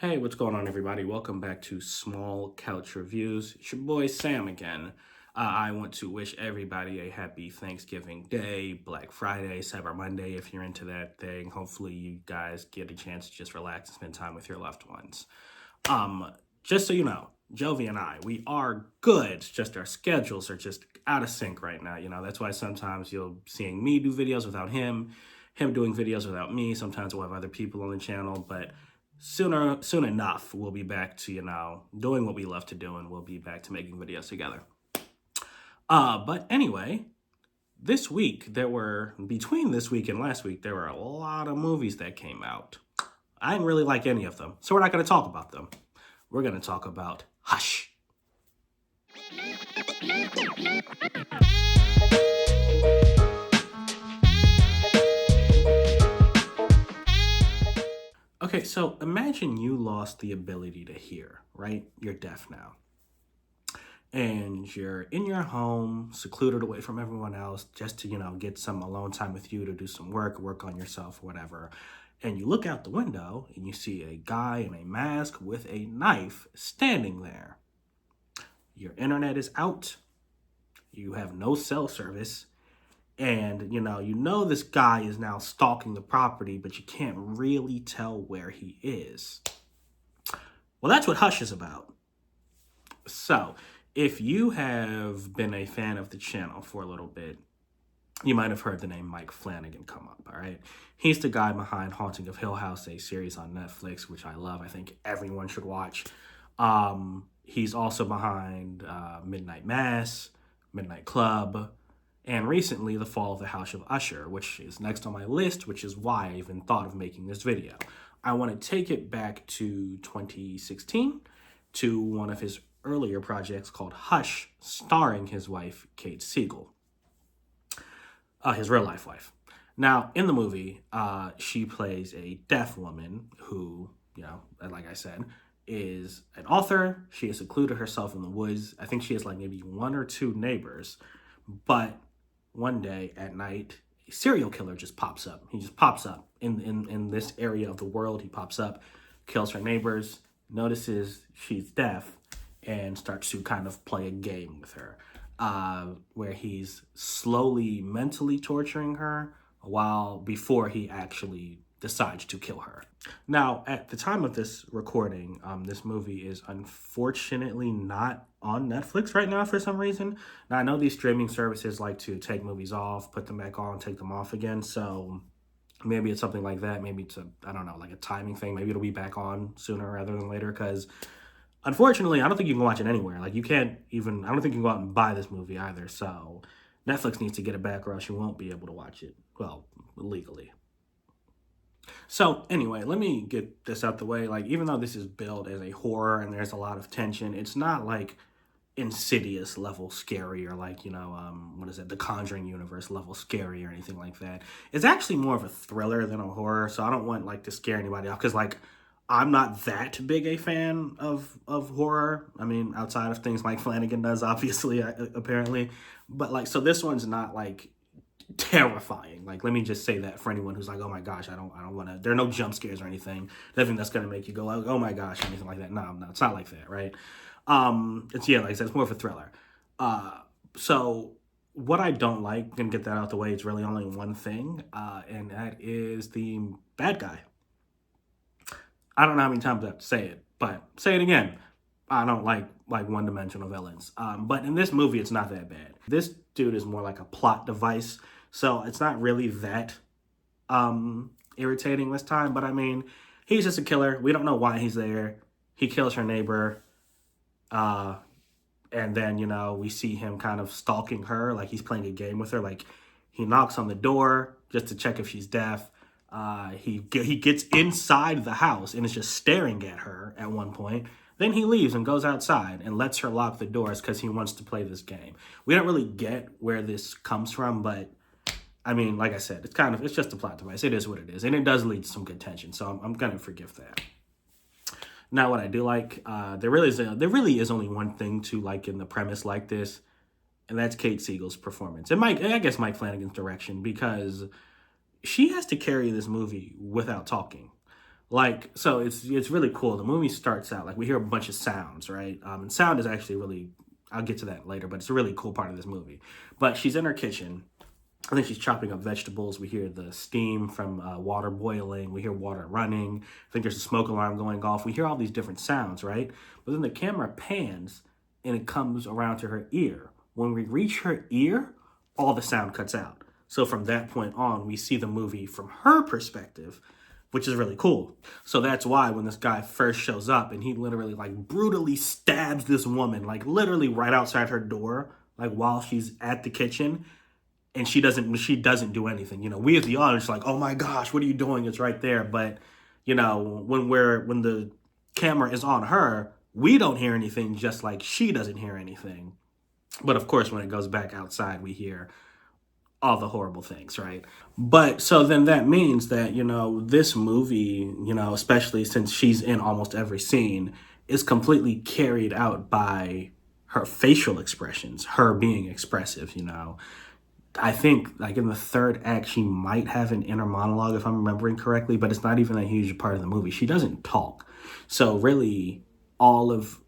Hey, what's going on, everybody? Welcome back to Small Couch Reviews. It's your boy Sam again. I want to wish everybody a happy Thanksgiving Day, Black Friday, Cyber Monday, if you're into that thing. Hopefully, you guys get a chance to just relax and spend time with your loved ones. Just so you know, Jovi and I, we are good. It's just our schedules are just out of sync right now. That's why sometimes you'll seeing me do videos without him doing videos without me. Sometimes we'll have other people on the channel, but soon enough, we'll be back to, doing what we love to do, and we'll be back to making videos together. But anyway, between this week and last week, there were a lot of movies that came out. I didn't really like any of them, so we're not going to talk about them. We're going to talk about Hush. Okay, so imagine you lost the ability to hear, right? You're deaf now. And you're in your home, secluded away from everyone else, just to, get some alone time with you to do some work on yourself, whatever. And you look out the window and you see a guy in a mask with a knife standing there. Your internet is out. You have no cell service. And, you know this guy is now stalking the property, but you can't really tell where he is. Well, that's what Hush is about. So, if you have been a fan of the channel for a little bit, you might have heard the name Mike Flannigan come up, all right? He's the guy behind Haunting of Hill House, a series on Netflix, which I love. I think everyone should watch. He's also behind Midnight Mass, Midnight Club, and recently The Fall of the House of Usher, which is next on my list, which is why I even thought of making this video. I want to take it back to 2016 to one of his earlier projects called Hush, starring his wife, Kate Siegel, his real-life wife. Now, in the movie, she plays a deaf woman who, like I said, is an author. She has secluded herself in the woods. I think she has maybe one or two neighbors, but one day at night, a serial killer just pops up. He just pops up in this area of the world. He pops up, kills her neighbors, notices she's deaf, and starts to kind of play a game with her, where he's slowly mentally torturing her before he actually decides to kill her. Now, at the time of this recording, this movie is unfortunately not on Netflix right now for some reason. Now, I know these streaming services like to take movies off, put them back on, take them off again, so maybe it's something like that. Maybe it's a timing thing. Maybe it'll be back on sooner rather than later, because unfortunately, I don't think you can watch it anywhere. I don't think you can go out and buy this movie either, so Netflix needs to get it back or else you won't be able to watch it, legally. So anyway, let me get this out the way. Even though this is billed as a horror and there's a lot of tension, it's not Insidious level scary or The Conjuring universe level scary or anything like that. It's actually more of a thriller than a horror, so I don't want to scare anybody off, because I'm not that big a fan of horror. I mean, outside of things Mike Flannigan does, obviously, apparently. But so this one's not terrifying. Let me just say that for anyone who's oh my gosh, I don't want to. There are no jump scares or anything. Nothing that's gonna make you go oh my gosh, or anything like that. No, it's not like that, right? It's like I said, it's more of a thriller. So what I don't like, gonna get that out the way. It's really only one thing, and that is the bad guy. I don't know how many times I have to say it, but say it again. I don't like one-dimensional villains. But in this movie, it's not that bad. This dude is more like a plot device, so it's not really that irritating this time. But I mean, he's just a killer. We don't know why he's there. He kills her neighbor, and then we see him kind of stalking her, like he's playing a game with her. He knocks on the door just to check if she's deaf. He gets inside the house and is just staring at her at one point. Then he leaves and goes outside and lets her lock the doors because he wants to play this game. We don't really get where this comes from, but I mean, like I said, it's just a plot device. It is what it is, and it does lead to some good tension, so I'm gonna forgive that. Now, what I do like, there really is only one thing to like in the premise like this, and that's Kate Siegel's performance, and Mike Flanagan's direction, because she has to carry this movie without talking. Like, so it's really cool. The movie starts out like we hear a bunch of sounds, right? And sound is actually really, I'll get to that later, but it's a really cool part of this movie. But she's in her kitchen. I think she's chopping up vegetables. We hear the steam from water boiling. We hear water running. I think there's a smoke alarm going off. We hear all these different sounds, right? But then the camera pans and it comes around to her ear. When we reach her ear, all the sound cuts out. So from that point on, we see the movie from her perspective, which is really cool. So that's why when this guy first shows up and he literally like brutally stabs this woman, like literally right outside her door, like while she's at the kitchen, and she doesn't do anything. We as the audience are like, oh my gosh, what are you doing? It's right there. But when the camera is on her, we don't hear anything, just like she doesn't hear anything. But of course, when it goes back outside, we hear all the horrible things, right? But so then that means that, this movie, especially since she's in almost every scene, is completely carried out by her facial expressions, her being expressive. I think like in the third act, she might have an inner monologue if I'm remembering correctly, but it's not even a huge part of the movie. She doesn't talk. So really all of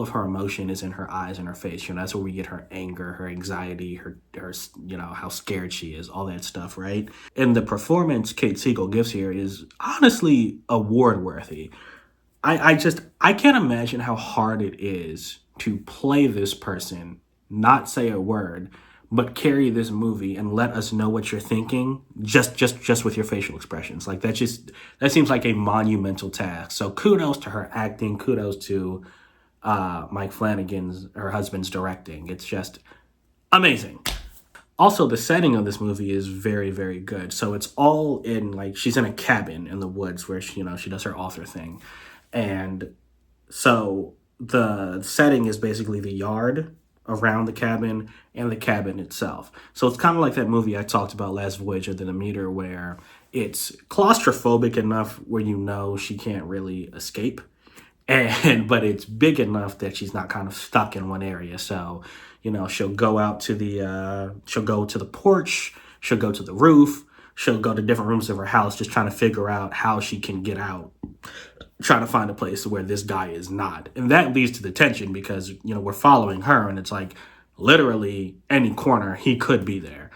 her emotion is in her eyes and her face. That's where we get her anger, her anxiety, her how scared she is, all that stuff, right? And the performance Kate Siegel gives here is honestly award worthy. I can't imagine how hard it is to play this person, not say a word, but carry this movie and let us know what you're thinking just with your facial expressions. Like that seems like a monumental task. So kudos to her acting, kudos to Mike Flannigan's, her husband's directing. It's just amazing. Also, the setting of this movie is very, very good. So it's all in like she's in a cabin in the woods where she does her author thing, and so the setting is basically the yard around the cabin and the cabin itself. So it's kind of like that movie I talked about, Last Voyage of the Demeter, where it's claustrophobic enough where she can't really escape, but it's big enough that she's not kind of stuck in one area. So she'll go out to she'll go to the porch, she'll go to the roof, she'll go to different rooms of her house, just trying to figure out how she can get out, trying to find a place where this guy is not. And that leads to the tension because we're following her, and it's like literally any corner he could be there.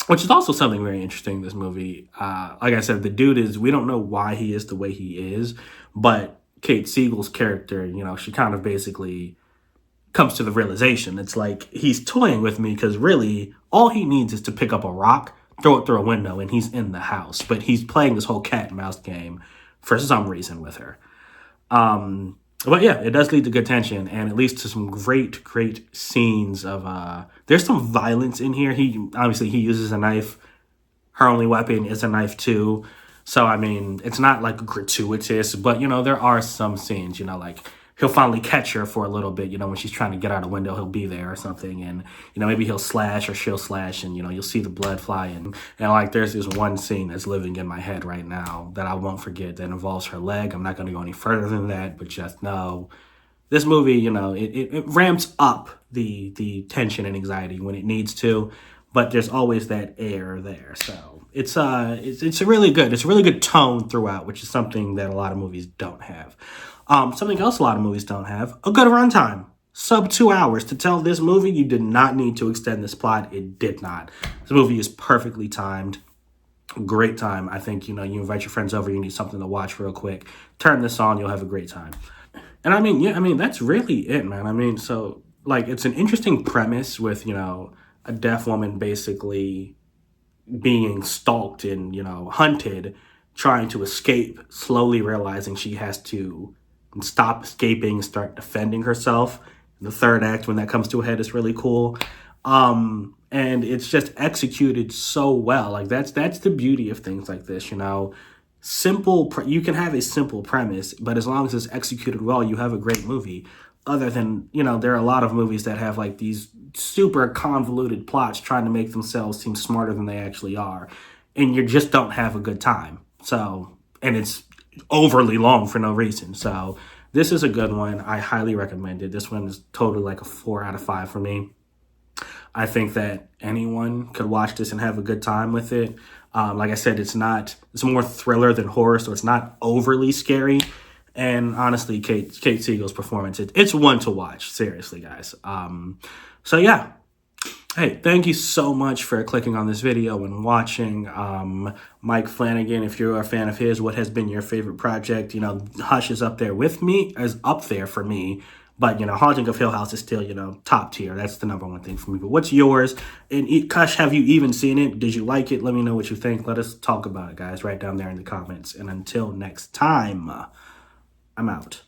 Which is also something very interesting in this movie. Like I said, the dude we don't know why he is the way he is, but Kate Siegel's character, she kind of basically comes to the realization. It's like, he's toying with me because really all he needs is to pick up a rock, throw it through a window, and he's in the house. But he's playing this whole cat and mouse game for some reason with her. But yeah, it does lead to good tension, and it leads to some great, great scenes of, there's some violence in here. He uses a knife. Her only weapon is a knife too. So, I mean, it's not like gratuitous, but, there are some scenes, like he'll finally catch her for a little bit, when she's trying to get out a window, he'll be there or something. And, maybe he'll slash or she'll slash and, you'll see the blood fly. And like, there's this one scene that's living in my head right now that I won't forget that involves her leg. I'm not going to go any further than that, but just know this movie, it ramps up the tension and anxiety when it needs to, but there's always that air there. So it's a really good tone throughout, which is something that a lot of movies don't have. Something else a lot of movies don't have, a good runtime. Sub 2 hours. To tell this movie, you did not need to extend this plot. It did not. This movie is perfectly timed. Great time. I think, you invite your friends over, you need something to watch real quick. Turn this on, you'll have a great time. And that's really it, man. So, like, it's an interesting premise with, a deaf woman basically being stalked and, hunted, trying to escape, slowly realizing she has to stop escaping, start defending herself. The third act, when that comes to a head, is really cool. And it's just executed so well. Like, that's the beauty of things like this, Simple, you can have a simple premise, but as long as it's executed well, you have a great movie. Other than, there are a lot of movies that have like these super convoluted plots trying to make themselves seem smarter than they actually are. And you just don't have a good time. So, and it's overly long for no reason. So this is a good one. I highly recommend it. This one is totally like a 4 out of 5 for me. I think that anyone could watch this and have a good time with it. Like I said, it's more thriller than horror, so it's not overly scary. And honestly, Kate Siegel's performance, it's one to watch. Seriously, guys. So yeah. Hey, thank you so much for clicking on this video and watching. Mike Flannigan, if you're a fan of his, what has been your favorite project? Hush is up there for me. But, Haunting of Hill House is still, top tier. That's the number one thing for me. But what's yours? And Hush, have you even seen it? Did you like it? Let me know what you think. Let us talk about it, guys, right down there in the comments. And until next time, I'm out.